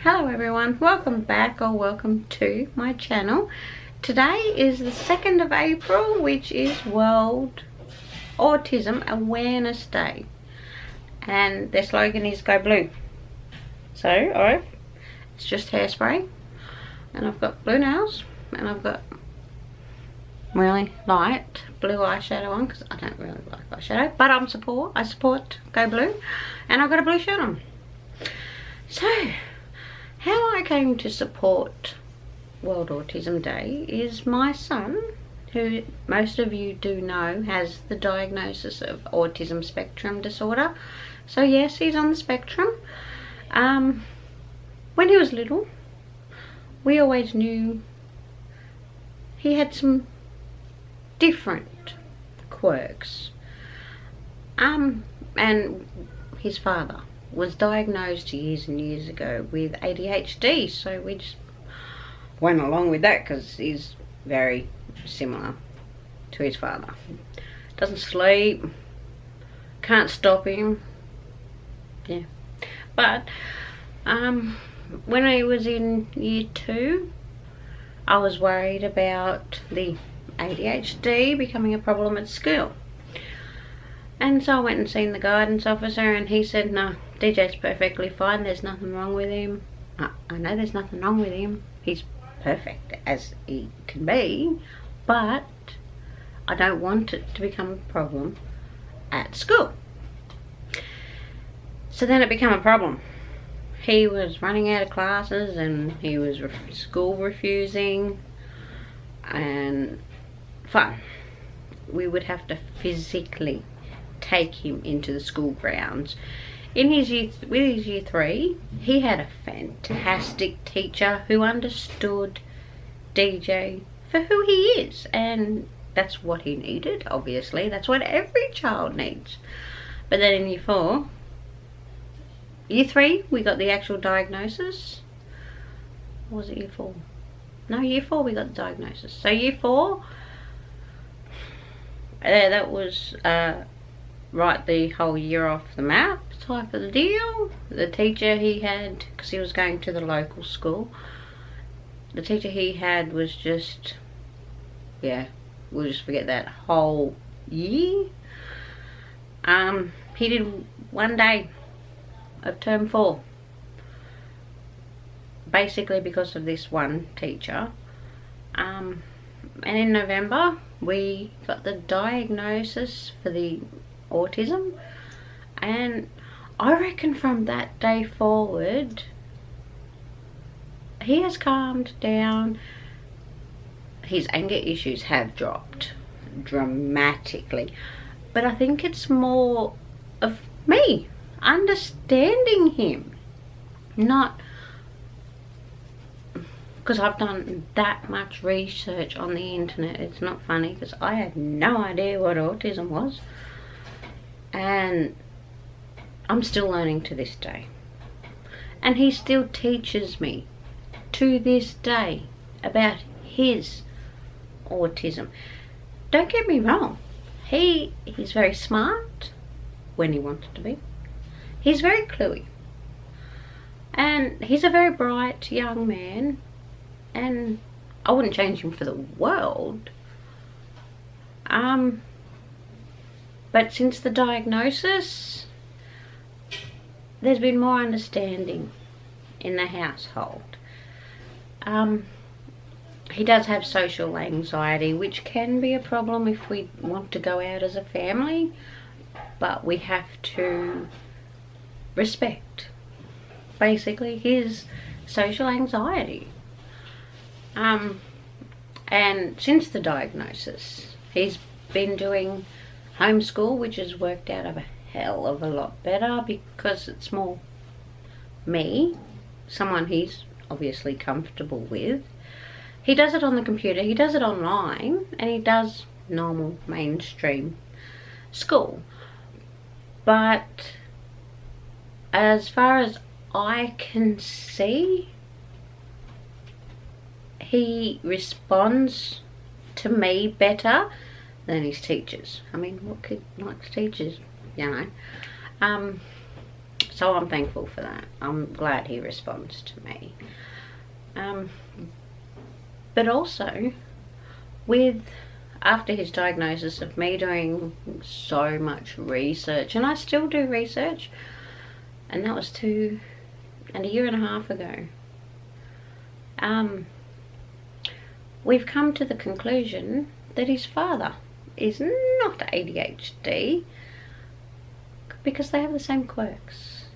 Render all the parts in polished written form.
Hello everyone, welcome back or welcome to my channel. Today is the 2nd of April, which is World Autism Awareness Day, and their slogan is Go Blue. So it's just hairspray, and I've got blue nails, and I've got really light blue eyeshadow on because I don't really like eyeshadow, but I support Go Blue, and I've got a blue shirt on. So how I came to support World Autism Day is my son, who most of you do know has the diagnosis of autism spectrum disorder. So yes, he's on the spectrum. When he was little, we always knew he had some different quirks. And his father was diagnosed years and years ago with ADHD, so we just went along with that because he's very similar to his father. Doesn't sleep, can't stop him. Yeah, but when I was in year 2, I was worried about the ADHD becoming a problem at school. And so I went and seen the guidance officer, and he said, no, DJ's perfectly fine, there's nothing wrong with him. I know there's nothing wrong with him. He's perfect as he can be, but I don't want it to become a problem at school. So then it became a problem. He was running out of classes, and he was school refusing, and fun. We would have to physically take him into the school grounds. With his year 3, he had a fantastic teacher who understood DJ for who he is, and that's what he needed. Obviously, that's what every child needs. But then in year 3, we got the actual diagnosis. Or was it year 4? No, year 4 we got the diagnosis. So year 4, that was write the whole year off the map type of the deal. The teacher he had, because he was going to the local school, the teacher he had was just, yeah, we'll just forget that whole year. He did one day of term 4, basically because of this one teacher. And in November we got the diagnosis for the autism, and I reckon from that day forward he has calmed down. His anger issues have dropped dramatically, but I think it's more of me understanding him, not because I've done that much research on the internet. It's not funny because I had no idea what autism was, and I'm still learning to this day, and he still teaches me to this day about his autism. Don't get me wrong, he's very smart when he wants to be. He's very cluey, and he's a very bright young man, and I wouldn't change him for the world. But since the diagnosis, there's been more understanding in the household. He does have social anxiety, which can be a problem if we want to go out as a family, but we have to respect basically his social anxiety. And since the diagnosis, he's been doing homeschool, which has worked out a hell of a lot better because it's more me, someone he's obviously comfortable with. He does it on the computer, he does it online, and he does normal mainstream school. But as far as I can see, he responds to me better than his teachers. I mean, what kid likes teachers, you know? So I'm thankful for that. I'm glad he responds to me. But also, after his diagnosis of me doing so much research, and I still do research, and that was 2 and a year and a half ago, we've come to the conclusion that his father is not ADHD because they have the same quirks.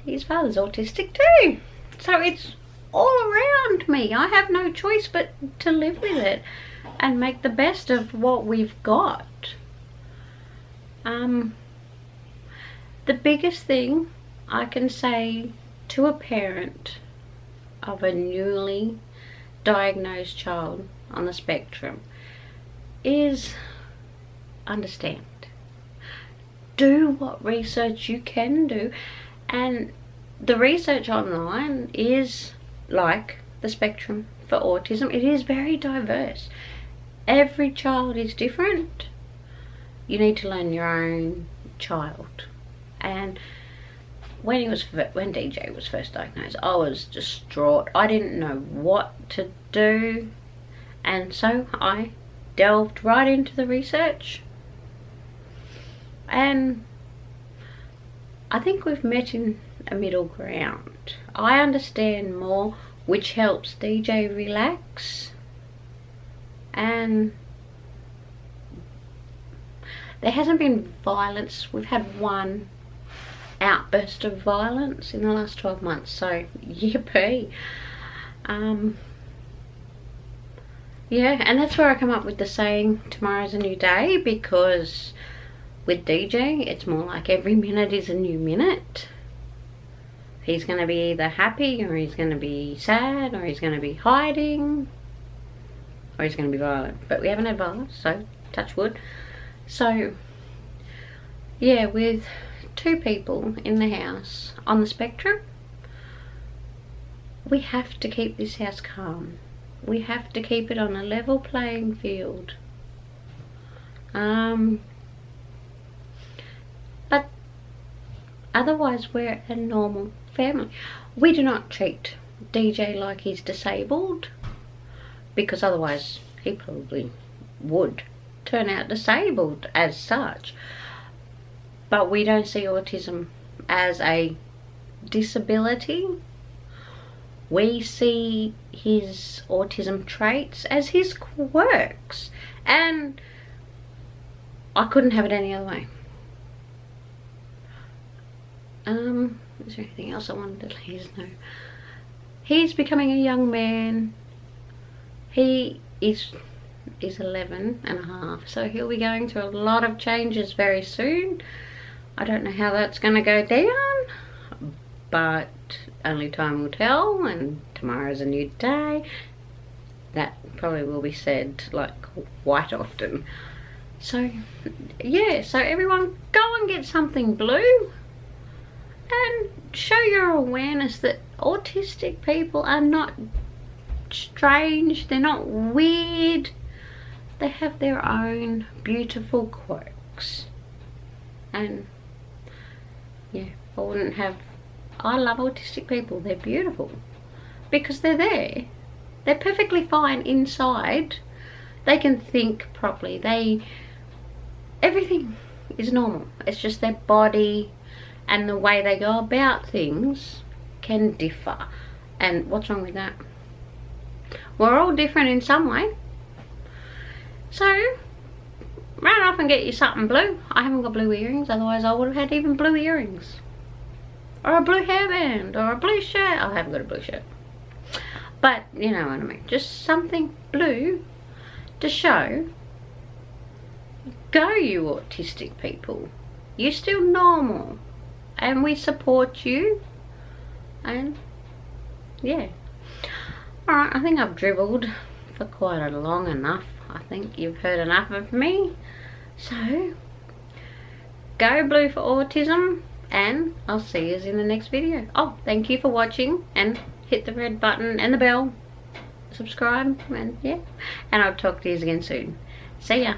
His father's autistic too, so it's all around me. I have no choice but to live with it and make the best of what we've got. The biggest thing I can say to a parent of a newly diagnosed child on the spectrum is understand. Do what research you can do, and the research online is like the spectrum for autism. It is very diverse. Every child is different. You need to learn your own child. And when DJ was first diagnosed, I was distraught. I didn't know what to do, and so I delved right into the research, and I think we've met in a middle ground. I understand more, which helps DJ relax, and there hasn't been violence. We've had one outburst of violence in the last 12 months, so yippee. Yeah, and that's where I come up with the saying, tomorrow's a new day, because with DJ, it's more like every minute is a new minute. He's going to be either happy, or he's going to be sad, or he's going to be hiding, or he's going to be violent. But we haven't had violence, so touch wood. So, yeah, with 2 people in the house on the spectrum, we have to keep this house calm. We have to keep it on a level playing field. But otherwise, we're a normal family. We do not treat DJ like he's disabled, because otherwise he probably would turn out disabled as such. But we don't see autism as a disability. We see his autism traits as his quirks, and I couldn't have it any other way. Is there anything else I wanted to let you know? He's becoming a young man. He is 11 and a half, so he'll be going through a lot of changes very soon. I don't know how that's going to go down, but only time will tell, and tomorrow's a new day. That probably will be said like quite often. So yeah, so everyone go and get something blue and show your awareness that autistic people are not strange, they're not weird, they have their own beautiful quirks. And yeah, I love autistic people. They're beautiful because they're there. They're perfectly fine inside. They can think properly. Everything is normal. It's just their body and the way they go about things can differ. And what's wrong with that? We're all different in some way. So run off and get you something blue. I haven't got blue earrings, otherwise I would have had even blue earrings. Or a blue hairband, or a blue shirt. I haven't got a blue shirt. But you know what I mean. Just something blue to show, go you autistic people. You're still normal. And we support you. And yeah. Alright, I think I've dribbled for quite long enough. I think you've heard enough of me. So, go Blue for Autism, and I'll see you in the next video. Oh, thank you for watching, and hit the red button and the bell. Subscribe, and yeah. And I'll talk to you again soon. See ya.